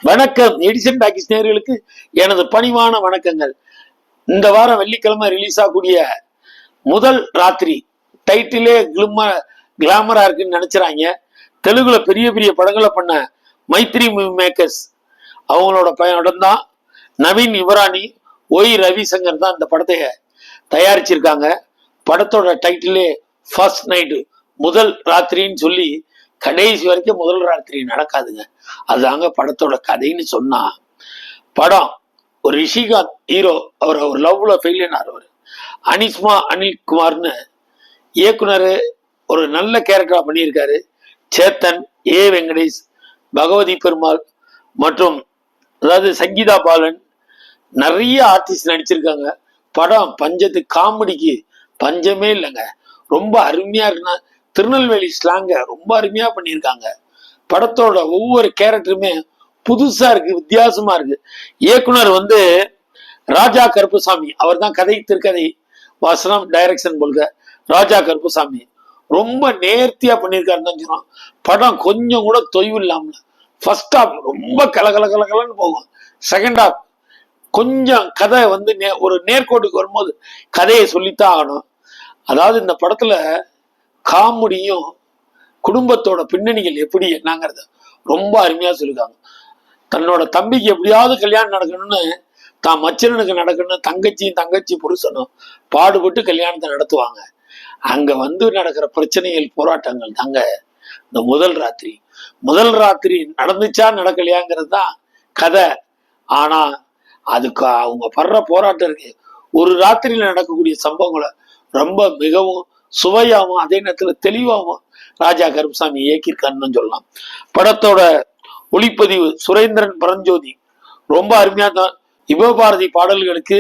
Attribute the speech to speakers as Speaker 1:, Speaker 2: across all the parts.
Speaker 1: வணக்கம் Edison talkies நேயர்களுக்கு எனது பணிவான வணக்கங்கள். இந்த வாரம் வெள்ளிக்கிழமை ரிலீஸ் ஆகக்கூடிய முதல் ராத்திரி டைட்டிலே கிளாமரா இருக்குன்னு நினைச்சுறாங்க. தெலுங்குல பெரிய பெரிய படங்களை பண்ண மைத்ரி மேக்கர்ஸ் அவங்களோட படம் தான். நவீன் இவராணி, ஒய் ரவிசங்கர் தான் இந்த படத்தை தயாரிச்சிருக்காங்க. படத்தோட டைட்டிலே ஃபர்ஸ்ட் நைட்டு, முதல் ராத்திரின்னு சொல்லி கடைசி வரைக்கும் முதல் ராத்திரி நடக்காதுங்க. அதுதாங்க படத்தோட கதைன்னு சொன்னா, படம் ஒரு ரிஷிகாந்த் ஹீரோ, அவர் ஒரு லவ்ல ஃபெயிலியர் ஆனவர். அனிஸ்மா அனில்குமார்னு இயக்குனர், ஒரு நல்ல கேரக்டரா பண்ணியிருக்காரு. சேத்தன், ஏ வெங்கடேஷ், பகவதி பெருமாள் மற்றும் அதாவது சங்கீதா பாலன், நிறைய ஆர்டிஸ்ட் நடிச்சிருக்காங்க. படம் பஞ்சத்துக்கு காமெடிக்கு பஞ்சமே இல்லைங்க. ரொம்ப அருமையா இருக்குன்னா, திருநெல்வேலி ஸ்லாங்க ரொம்ப அருமையா பண்ணியிருக்காங்க. படத்தோட ஒவ்வொரு கேரக்டருமே புதுசா இருக்கு, வித்தியாசமா இருக்கு. இயக்குனர் ராஜா கருப்புசாமி, அவர் தான் கதை, திருக்கதை, வசனம், டைரக்ஷன் போல்க. ராஜா கருப்புசாமி ரொம்ப நேர்த்தியா பண்ணியிருக்காருன்னு தான் சொல்றோம். படம் கொஞ்சம் கூட தொய்வு இல்லாம ஃபர்ஸ்ட் ஹாஃப் ரொம்ப கலகலன்னு போகும். செகண்ட் ஹாஃப் கொஞ்சம் கதை ஒரு நேர்கோட்டுக்கு வரும்போது கதையை சொல்லித்தான் ஆகணும். அதாவது இந்த படத்துல காமெடியும் குடும்பத்தோட பின்னணிகள் எப்படி என்னங்கிறத ரொம்ப அருமையா சொல்லிருக்காங்க. தன்னோட தம்பிக்கு எப்படியாவது கல்யாணம் நடக்கணும்னு, தான் மச்சனனுக்கு நடக்கணும்னு தங்கச்சி புருஷனும் பாடுபட்டு கல்யாணத்தை நடத்துவாங்க. அங்க நடக்கிற பிரச்சனைகள், போராட்டங்கள் தாங்க இந்த முதல் ராத்திரி நடந்துச்சா நடக்கலையாங்கிறது தான் கதை. ஆனா அதுக்கு அவங்க படுற போராட்டம் இருக்கு. ஒரு ராத்திரியில நடக்கக்கூடிய சம்பவங்களை ரொம்ப மிகவும் சுவையாகவும் அதே நேரத்துல தெளிவாகவும் ராஜா கருப்புசாமி இயக்கியிருக்காருன்னு சொல்லலாம். படத்தோட ஒளிப்பதிவு சுரேந்திரன் பரஞ்சோதி ரொம்ப அருமையா தான். யுவபாரதி பாடல்களுக்கு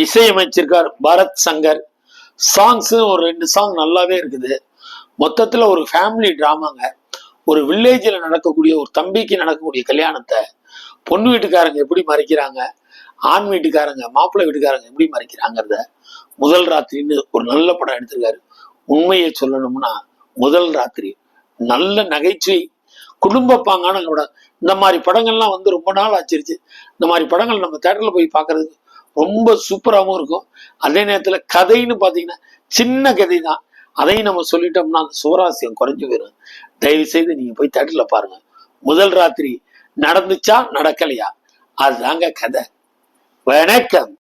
Speaker 1: இசையமைச்சிருக்கார் பரத் சங்கர். சாங்ஸ் ஒரு 2 சாங் நல்லாவே இருக்குது. மொத்தத்துல ஒரு ஃபேமிலி டிராமாங்க. ஒரு வில்லேஜில் நடக்கக்கூடிய, ஒரு தம்பிக்கு நடக்கக்கூடிய கல்யாணத்தை பொண்ணு வீட்டுக்காரங்க எப்படி மறைக்கிறாங்க, ஆண் வீட்டுக்காரங்க மாப்பிள்ளை வீட்டுக்காரங்க எப்படி மறைக்கிறாங்கிறத முதல் ராத்திரின்னு ஒரு நல்ல படம் எடுத்திருக்காரு. உண்மையை சொல்லணும்னா முதல் ராத்திரி நல்ல நகைச்சுவை, குடும்ப பாங்கான படம். இந்த மாதிரி படங்கள்லாம் ரொம்ப நாள் ஆச்சிருச்சு. இந்த மாதிரி படங்கள் நம்ம தேட்டர்ல போய் பார்க்கறதுக்கு ரொம்ப சூப்பராகவும் இருக்கும். அதே நேரத்துல கதைன்னு பாத்தீங்கன்னா சின்ன கதை தான். அதையும் நம்ம சொல்லிட்டோம்னா அந்த சுவராசியம் குறைஞ்சு போயிடும். தயவு செய்து நீங்க போய் தேட்டர்ல பாருங்க. முதல் ராத்திரி நடந்துச்சா நடக்கலையா, அதுதாங்க கதை. வணக்கம்.